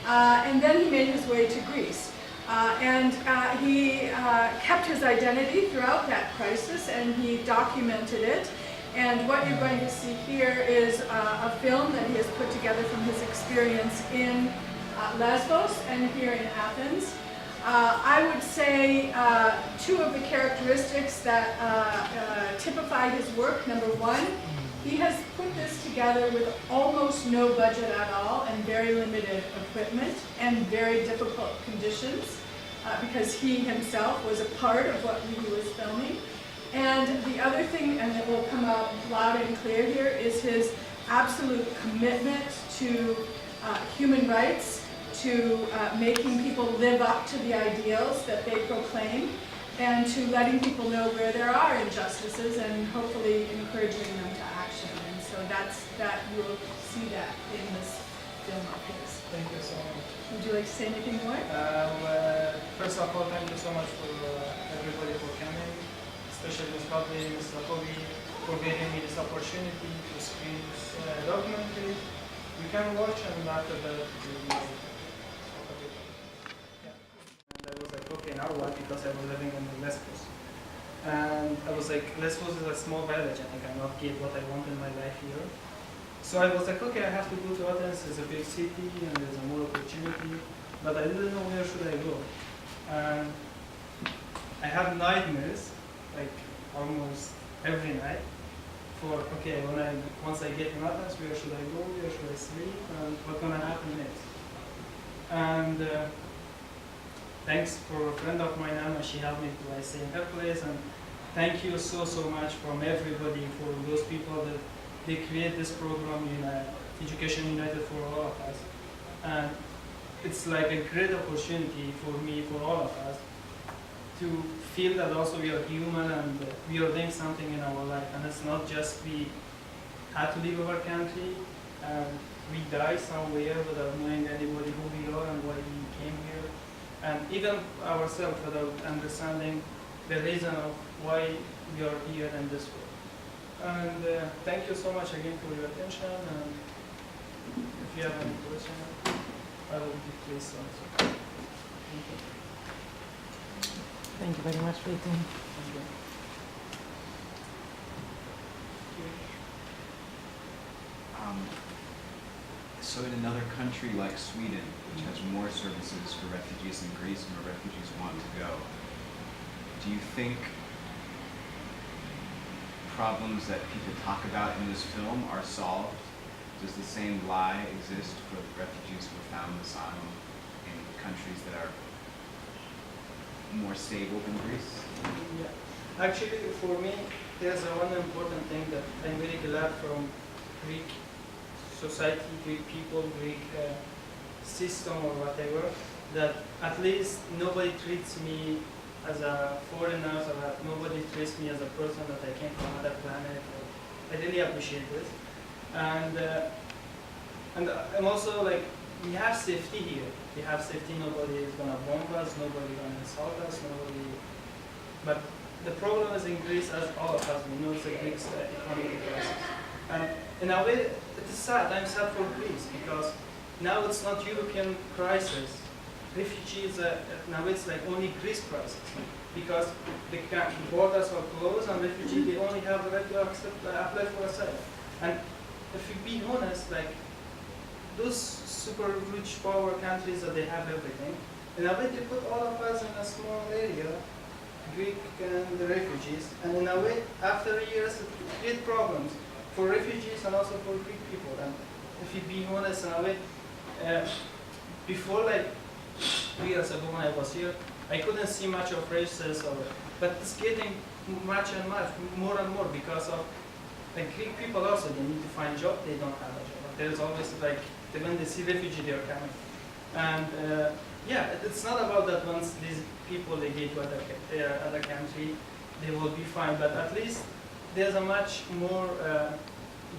And then he made his way to Greece. He kept his identity throughout that crisis, and he documented it. And what you're going to see here is a film that he has put together from his experience in Lesbos and here in Athens. I would say two of the characteristics that typify his work. Number one, he has put this together with almost no budget at all and very limited equipment and very difficult conditions because he himself was a part of what he was filming. And the other thing, and it will come out loud and clear here, is his absolute commitment to human rights, to making people live up to the ideals that they proclaim, and to letting people know where there are injustices and hopefully encouraging them to action. And so that you will see that in this film of his. Thank you so much. Would you like to say anything more? First of all, thank you so much for everybody for coming, especially Ms. Kadri, Ms. Lakovi, for giving me this opportunity to screen this documentary. You can watch, and after that, you know. And I was like, okay, now what? Because I was living in Lesbos. And I was like, Lesbos is a small village. I think I cannot get what I want in my life here. So I was like, okay, I have to go to Athens. It's a big city and there's a more opportunity. But I didn't know where should I go. And I had nightmares, like almost every night, for, okay, once I get in Athens, where should I go, where should I sleep, and what's going to happen next. And thanks for a friend of mine, Anna, she helped me to stay in her place. And thank you so much from everybody for those people that they create this program, Education United for all of us. And it's like a great opportunity for me, for all of us, to feel that also we are human and we are doing something in our life. And it's not just we had to leave our country and we die somewhere without knowing anybody who we are and why we came here. And even ourselves without understanding the reason of why we are here in this world. And thank you so much again for your attention. And if you have any questions, I will be pleased to answer. Thank you. Thank you very much, Fridoon. Thank you. So in another country like Sweden, which has more services for refugees than Greece and where refugees want to go, do you think problems that people talk about in this film are solved? Does the same lie exist for refugees who have found asylum in countries that are more stable than Greece? Yeah. Actually, for me, there's one important thing that I'm very glad from Greek society, Greek people, Greek system or whatever, that at least nobody treats me as a foreigner, or that nobody treats me as a person that I came from another planet. I really appreciate this. And I'm also like, we have safety here. We have safety, nobody is gonna bomb us, nobody gonna insult us, nobody. But the problem is in Greece, as all of us, we know it's a Greek economic crisis. And in a way, it is sad. I'm sad for Greece because now it's not European crisis. Refugees, now it's like only Greece crisis because the borders are closed and refugees, they only have the right to apply for asylum. And if you be honest, like those super rich power countries that they have everything, in a way they put all of us in a small area, Greek and the refugees, and in a way, after years, it creates problems for refugees and also for Greek people. And if you be honest, in a way, before like 2 years ago when I was here, I couldn't see much of racism, but it's getting much and much, more and more because of like Greek people also, they need to find job, they don't have a job. There is always like, when they see refugee, they are coming. And yeah, it's not about that once these people, they get to other country, they will be fine, but at least there's a much more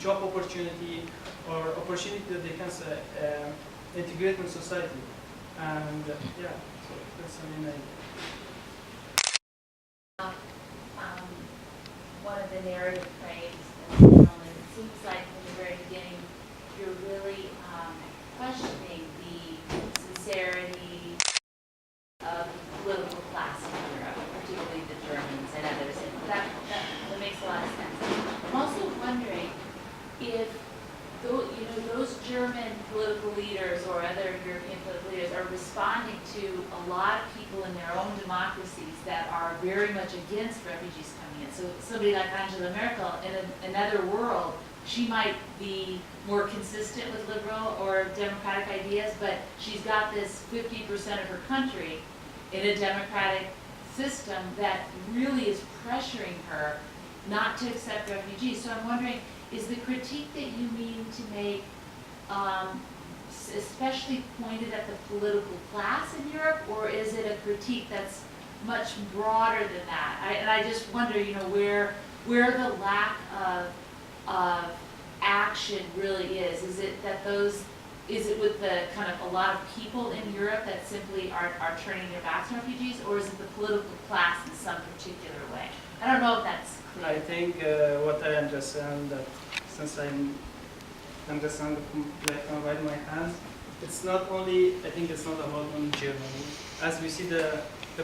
job opportunity or opportunity that they can integrate in society. And yeah, so that's the main idea. One of the narrative frames in the film, and it seems like from the very beginning, you're really questioning the leaders or other European political leaders are responding to a lot of people in their own democracies that are very much against refugees coming in. So somebody like Angela Merkel, in another world, she might be more consistent with liberal or democratic ideas, but she's got this 50% of her country in a democratic system that really is pressuring her not to accept refugees. So I'm wondering, is the critique that you mean to make especially pointed at the political class in Europe, or is it a critique that's much broader than that? And I just wonder, you know, where the lack of action really is. Is it that is it with the kind of a lot of people in Europe that simply are turning their backs on refugees, or is it the political class in some particular way? I don't know if that's clear. I think what I understand, that since I understand the black and white in my hands, it's not only, I think it's not about only Germany. As we see, the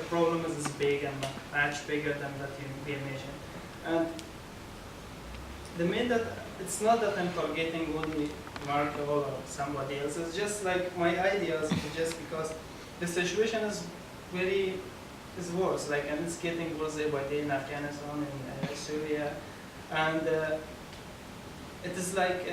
problem is big and much bigger than that we imagine. And the main that, it's not that I'm targeting only Merkel or somebody else, it's just like my ideas, just because the situation is worse, like, and it's getting worse day by day in Afghanistan, in Syria, and it is like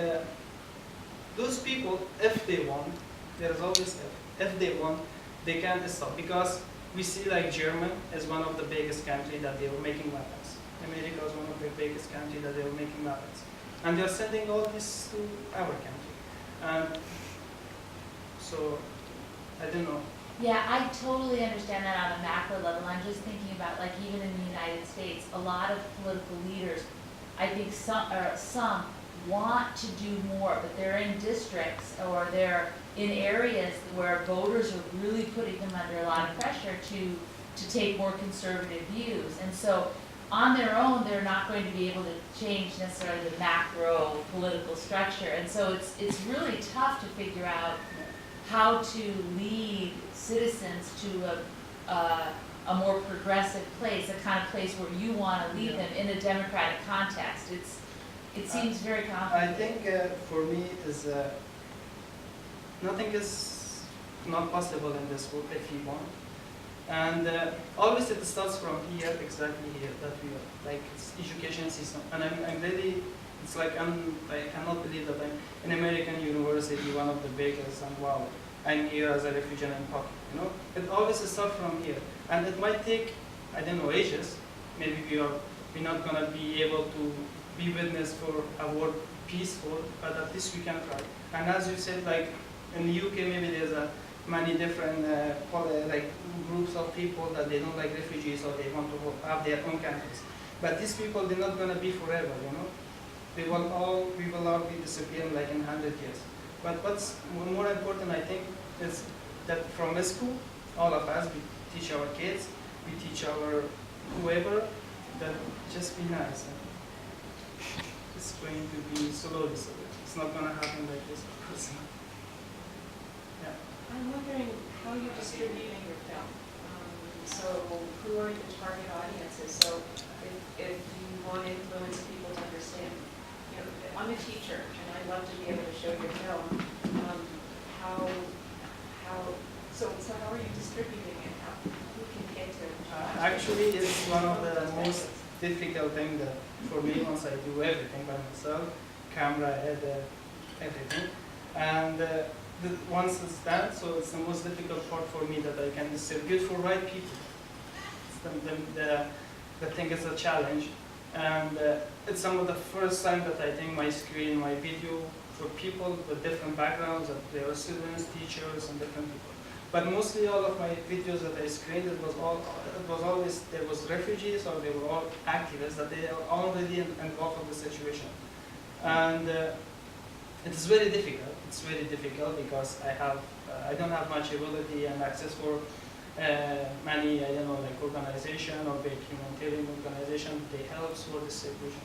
those people, if they want, there is always if they want, they can't stop, because we see like Germany is one of the biggest countries that they were making weapons. America is one of the biggest countries that they were making weapons, and they're sending all this to our country, and so I don't know. Yeah, I totally understand that on a macro level. I'm just thinking about, like, even in the United States, a lot of political leaders, I think some want to do more, but they're in districts or they're in areas where voters are really putting them under a lot of pressure to take more conservative views. And so on their own, they're not going to be able to change necessarily the macro political structure. And so it's really tough to figure out how to lead citizens to a more progressive place, a kind of place where you want to lead them in a democratic context. It seems very complicated. I think for me is nothing is not possible in this world if you want, and always it starts from here, exactly here, that we are, like, it's education system, and I'm really, it's like I cannot believe that I'm in American university, one of the biggest, and wow, I'm here as a refugee in pocket, you know? It always starts from here, and it might take, I don't know, ages. Maybe we're not gonna be able to be witness for a world peaceful, but at least we can try. And as you said, like in the UK, maybe there's many different like groups of people that they don't like refugees or they want to have their own countries. But these people, they're not gonna be forever, you know? We will all be disappearing like in 100 years. But what's more important, I think, is that from school, all of us, we teach our kids, we teach our whoever, that just be nice. It's going to be slowly. It's not going to happen like this. Yeah. I'm wondering how you're distributing your film. So who are your target audiences? So if you want to influence people to understand, you know, I'm a teacher and I'd love to be able to show your film. So how are you distributing it? Who can get to it? Actually, it's one of the most difficult things that for me, once I do everything by myself, camera, edit, everything, and once it's done, so it's the most difficult part for me that I can distribute for right people. The thing is a challenge, and it's some of the first time that I think my screen, my video for people with different backgrounds, that they were students, teachers, and different people. But mostly all of my videos that I screened, it was always, there was refugees or they were all activists that they are already involved in the situation. And it is very difficult. It's very difficult because I don't have much ability and access for many, I don't know, like organization or big humanitarian organization. They help for the situation.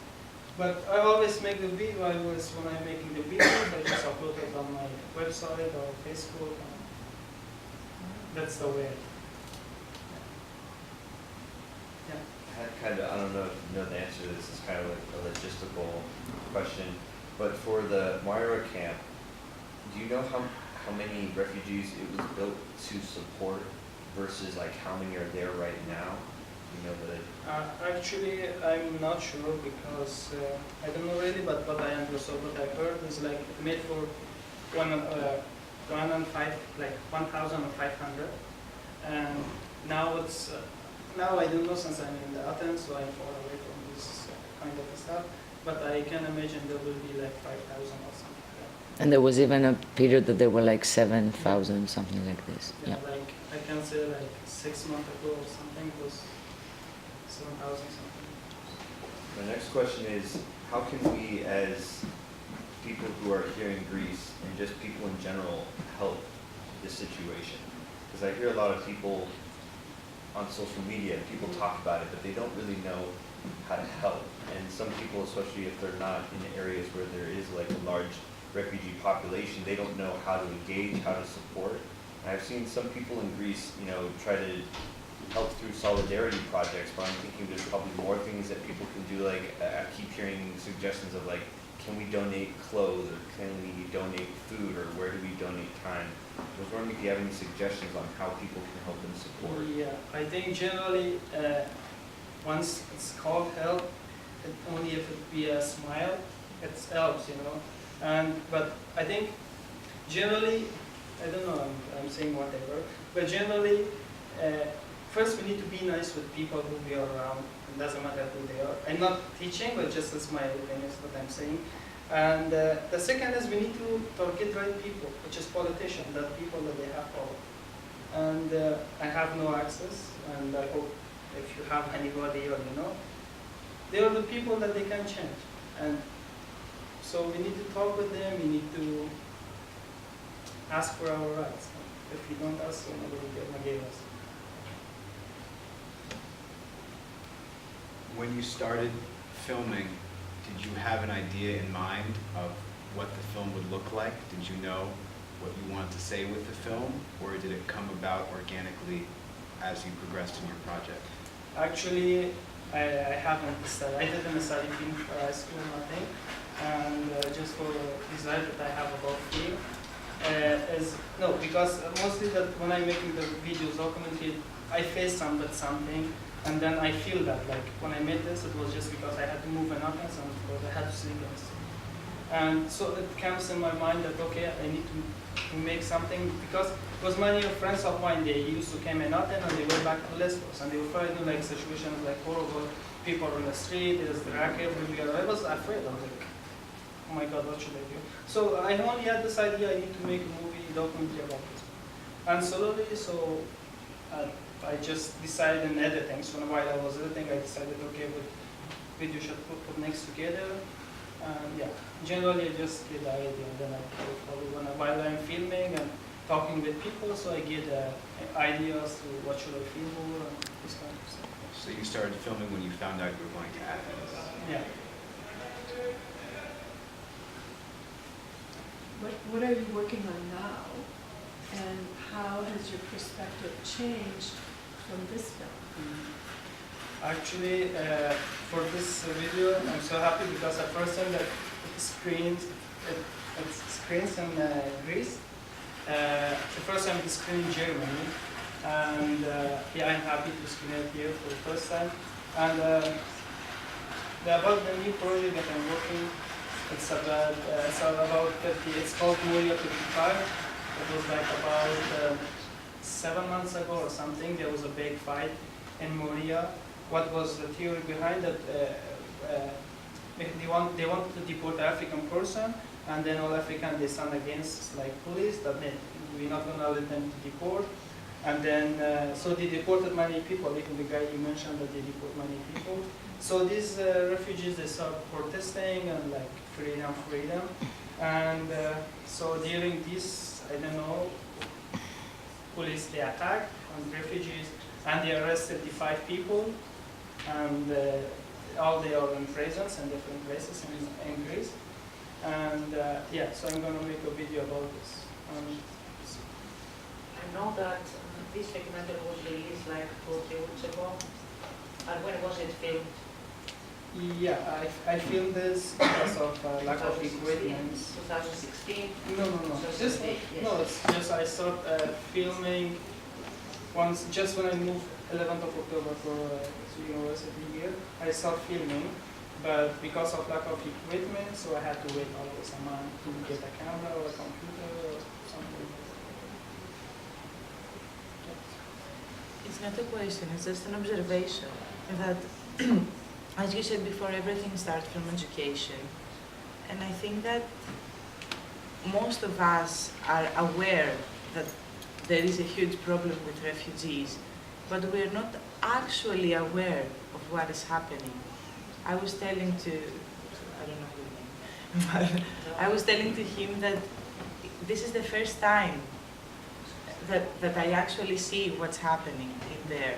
But I always make the video. When I'm making the videos, I just upload it on my website or Facebook. That's the way. Yeah. I had kind of, I don't know if you know the answer to this, it's kind of like a logistical question, but for the Moira camp, do you know how many refugees it was built to support versus like how many are there right now? You know, Actually, I'm not sure because I don't know really, but what I understood, what I heard is like made for 1,500, and now it's now I don't know since I'm in the Athens, so I'm far away from this kind of stuff. But I can imagine there will be like 5,000 or something. And there was even a period that there were like 7,000, something like this. Yeah, Yeah. like I can say like 6 months ago or something it was 7,000 something. My next question is, how can we as people who are here in Greece and just people in general help this situation? Because I hear a lot of people on social media, people talk about it, but they don't really know how to help. And some people, especially if they're not in areas where there is like a large refugee population, they don't know how to engage, how to support. And I've seen some people in Greece, you know, try to help through solidarity projects, but I'm thinking there's probably more things that people can do. Like I keep hearing suggestions of like, can we donate clothes, or can we donate food, or where do we donate time? I was wondering if you have any suggestions on how people can help and support. Yeah, I think generally once it's called help, it only if it be a smile, it helps, you know. But I think generally, I don't know, I'm saying whatever, but generally, first we need to be nice with people who we are around. It doesn't matter who they are. I'm not teaching, but just as my opinion is what I'm saying. And the second is we need to target right people, which is politicians, that people that they have power. And I have no access, and I hope if you have anybody or you know, they are the people that they can change. And so we need to talk with them, we need to ask for our rights. If we don't ask, nobody will give us. When you started filming, did you have an idea in mind of what the film would look like? Did you know what you wanted to say with the film, or did it come about organically as you progressed in your project? Actually, I haven't studied. I didn't study film for high school, nothing. And just for the desire that I have about film, because mostly that when I'm making the videos, documentary, I face something, and then I feel that, like, when I made this, it was just because I had to move in Athens, and because I had to sleep in the city. And so it comes in my mind that, okay, I need to make something, because it was many friends of mine, they used to come in Athens, and they went back to Lesbos, and they were fighting like situations like horrible, people on the street, there's the racket, I was afraid, I was like, oh my God, what should I do? So I only had this idea, I need to make a movie documentary about this. And slowly, so I just decided in editing. So while I was editing, I decided, okay, video should put next together. And yeah, generally I just get the idea, and then I probably while I'm filming and talking with people, so I get ideas to what should I film over and this kind of stuff. So you started filming when you found out you were going to Athens. Yeah. What are you working on now, and how has your perspective changed from this film? Actually, for this video, I'm so happy because the first time that it screens in Greece. The first time it screened in Germany, and yeah, I'm happy to screen it here for the first time. And about the new project that I'm working. It's about 50. It's called Moria 55. It was like about 7 months ago or something. There was a big fight in Moria. What was the theory behind it? They wanted to deport an African person, and then all African they stand against like police that we're not gonna let them to deport. And then so they deported many people. Even the guy you mentioned that they deport many people. So these refugees, they start protesting and like freedom. And so during this, I don't know, police, they attacked on refugees and they arrested 5 people. And all they are in prisons in different places in Greece. And yeah, so I'm going to make a video about this. I know that this documentary was released like 2 or 3 weeks ago. And when was it filmed? Yeah, I filmed this because of lack of equipment. 2016. No. Just, Yes. no, it's just I started filming once, just when I moved 11th of October for to university here. I started filming, but because of lack of equipment, so I had to wait always a month to get a camera or a computer or something. It's not a question, it's just an observation that, as you said before, everything starts from education. And I think that most of us are aware that there is a huge problem with refugees, but we're not actually aware of what is happening. I was telling to, I don't know his name, but I was telling to him that this is the first time that I actually see what's happening in there.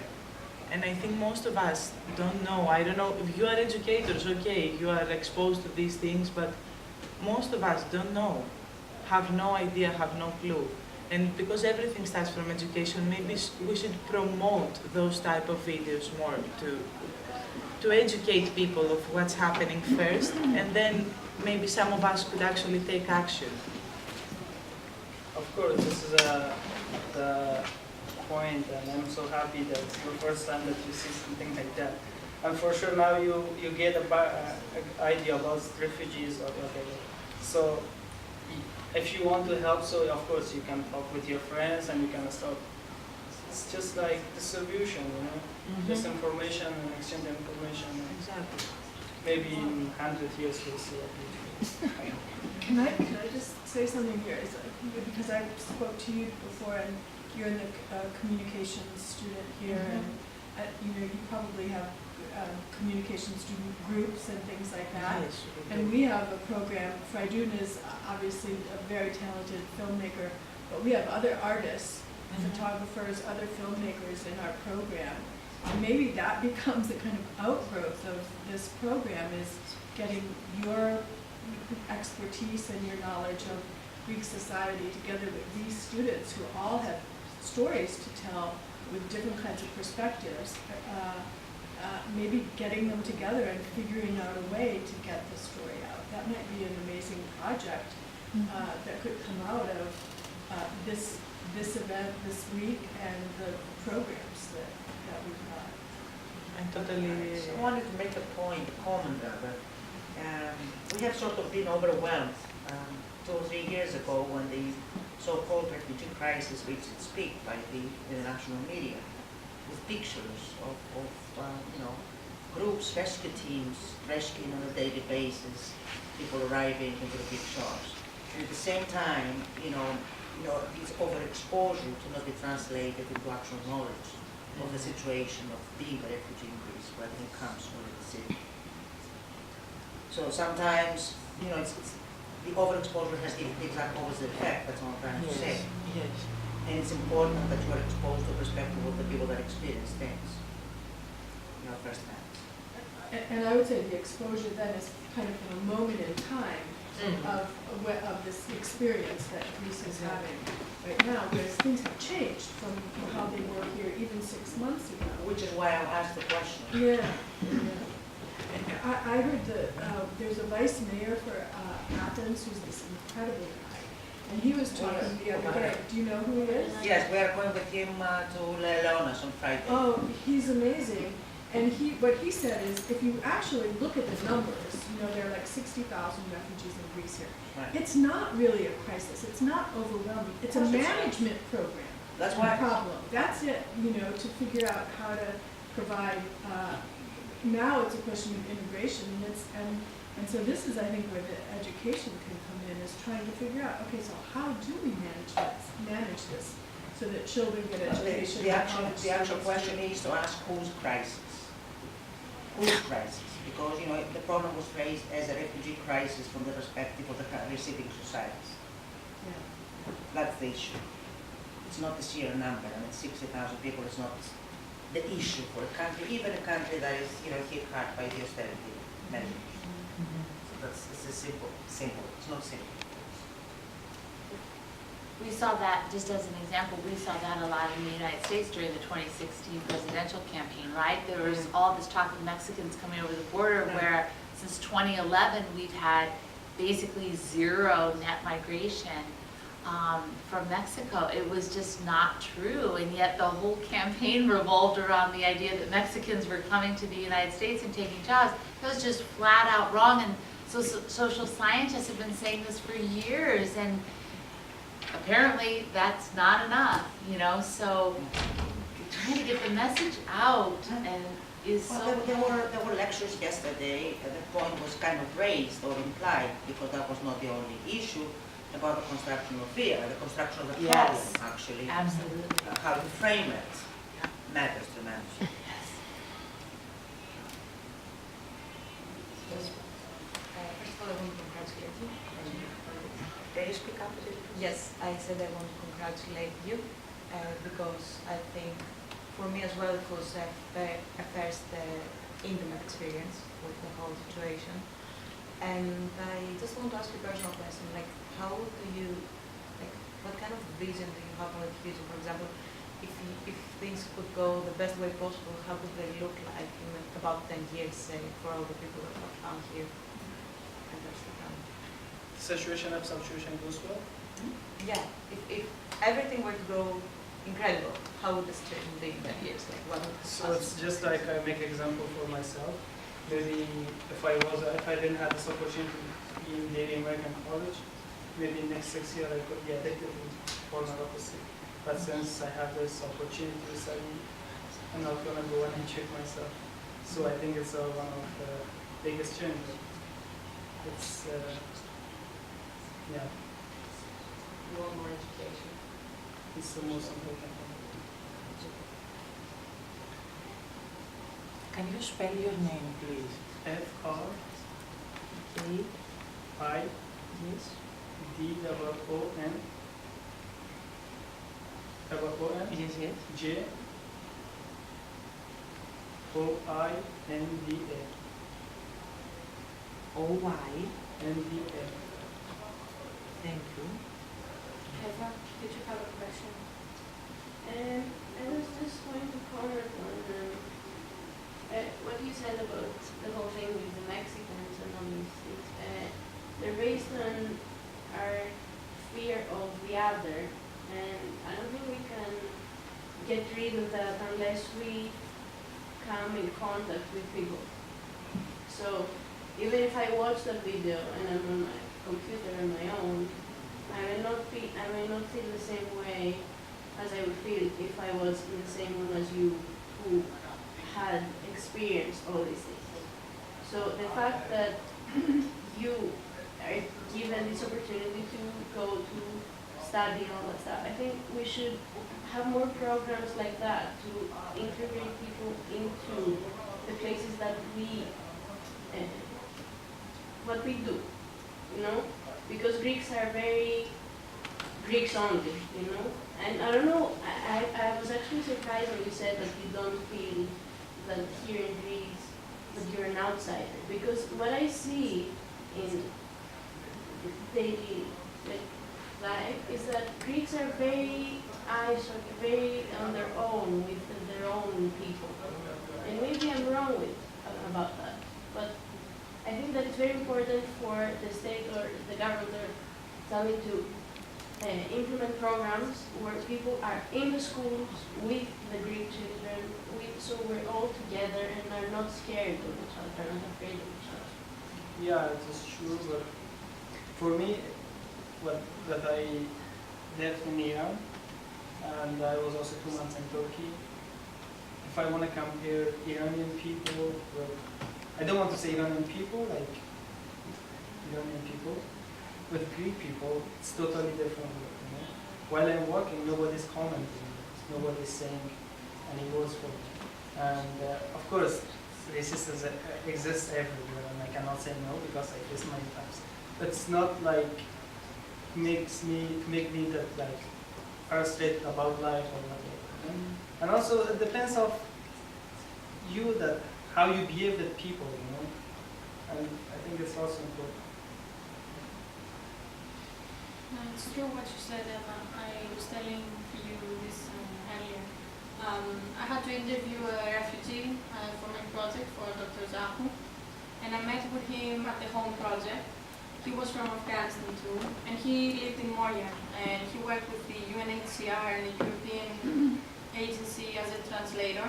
And I think most of us don't know. I don't know if you are educators, okay, you are exposed to these things, but most of us don't know, have no idea, have no clue. And because everything starts from education, maybe we should promote those type of videos more to educate people of what's happening first, and then maybe some of us could actually take action. Of course, this is the point, and I'm so happy that it's the first time that you see something like that. And for sure now you get an idea about refugees or whatever. So if you want to help, so of course you can talk with your friends and you can start. It's just like distribution, just information and exchange information. Exactly. Maybe in 100 years we'll see it. Can I just say something here? Because I spoke to you before, and you're in the communications student here, and you probably have communication student groups and things like that. Yes, we do. And we have a program. Fridoon is obviously a very talented filmmaker, but we have other artists, photographers, other filmmakers in our program. And maybe that becomes a kind of outgrowth of this program, is getting your expertise and your knowledge of Greek society together with these students who all have stories to tell with different kinds of perspectives. Maybe getting them together and figuring out a way to get the story out. That might be an amazing project that could come out of this event this week and the programs that we've got. I totally. I wanted to make a comment there, that we have sort of been overwhelmed 2 or 3 years ago when the so-called refugee crisis reached its peak by the international media, with pictures of groups, rescue teams, rescuing on a daily basis, people arriving into the big shops. And at the same time, this overexposure to not be translated into actual knowledge of the situation of being a refugee in Greece, whether it comes or in the city. So sometimes, the overexposure has the exact opposite effect. That's what I'm trying to say. Yes. And it's important that you are exposed to the perspective of the people that experience things, firsthand. And I would say the exposure then is kind of in a moment in time of this experience that Greece is having right now, whereas things have changed from how they were here even 6 months ago. Which is why I asked the question. Yeah. I heard there's a vice mayor for Athens who's this incredible guy, and he was talking the other day. Do you know who he is? Yes, we are going with him to Leonas on Friday. Oh, he's amazing. And what he said is, if you actually look at the numbers, there are like 60,000 refugees in Greece here. Right. It's not really a crisis. It's not overwhelming. It's a management program. That's why. Problem. That's it. To figure out how to provide. Now it's a question of integration, and so this is, I think, where the education can come in, is trying to figure out, okay, so how do we manage this so that children get education? The actual question is to ask whose crisis? Whose crisis? Because, the problem was raised as a refugee crisis from the perspective of the receiving societies. Yeah. That's the issue. It's not the sheer number. 60,000 people is not the issue for a country, even a country that is, hit hard by the austerity measures. So it's simple. It's not simple. We saw that, just as an example, we saw that a lot in the United States during the 2016 presidential campaign, right? There was all this talk of Mexicans coming over the border where since 2011, we've had basically zero net migration from Mexico. It was just not true, and yet the whole campaign revolved around the idea that Mexicans were coming to the United States and taking jobs. It was just flat out wrong, and so social scientists have been saying this for years, and apparently that's not enough, you know, so trying to get the message out and is so... Well, there were lectures yesterday, and the point was kind of raised or implied, because that was not the only issue, about the construction of fear, the construction of the problem, Yes, actually. absolutely. How to frame it matters tremendously. First of all, I want to congratulate you. Can you speak up a little? Yes, I said I want to congratulate you because I think for me as well it was a first intimate experience with the whole situation. And I just want to ask you a personal question, like how do you, like what kind of vision do you have for the future? For example, if things could go the best way possible, how would they look like in about 10 years, say, for all the people that have come here? And that's the kind. Situation if situation goes well. Yeah, if everything were to go incredible, how would the situation be in 10 years? Like what would So it's just like I make example for myself. Maybe if I didn't have this opportunity to be in Deree American college, maybe next 6 years I could be addicted to pornography. But since I have this opportunity to study, I'm not gonna go and check myself. So I think it's one of the biggest changes. It's yeah, You want more education? it's the most important thing. Can you spell your name, please? F-R-I-D-O-N A. Yes. Yes, yes. J-O-I-N-D-A. O-Y. N-D-A. Thank you. Eva, did you have a question? I was just going to comment on what you said about the whole thing with the Mexicans and all these things. They're based on our fear of the other, and I don't think we can get rid of that unless we come in contact with people. So even if I watch the video and I'm on my computer on my own, I may not feel the same way as I would feel if I was in the same room as you, who had experienced all these things. So the fact that you are given this opportunity to go to study and all that stuff, I think we should have more programs like that to integrate people into the places that we, what we do, you know? Because Greeks are very Greeks only, you know? And I don't know, I was actually surprised when you said that you don't feel that here in Greece, that you're an outsider. Because what I see in daily life is that Greeks are very isolated, very on their own, with their own people. And maybe I'm wrong about that. But I think that it's very important for the state or the government or something to implement programs where people are in the schools with the Greek children, so we're all together and are not scared of each other, not afraid of each other. Yeah, it is true, but for me, that I lived in Iran, and I was also 2 months in Turkey. If I want to compare Iranian people with, I don't want to say Iranian people, like Iranian people, with Greek people, it's totally different. You know? While I'm working, nobody's commenting, nobody's saying any words for me. And of course, racism exists everywhere, and I cannot say no because I face many times. But it's not like make me that like frustrated about life or whatever. You know? And also it depends of you, that how you behave with people, you know. And I think it's also important. It's true what you said, Emma. I was telling you this earlier. I had to interview a refugee for my project for Dr. Zahu, and I met with him at the home project. He was from Afghanistan too, and he lived in Moria, and he worked with the UNHCR and the European Agency as a translator.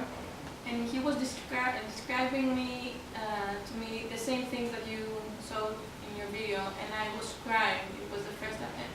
And he was describing to me the same things that you saw in your video, and I was crying. It was the first time,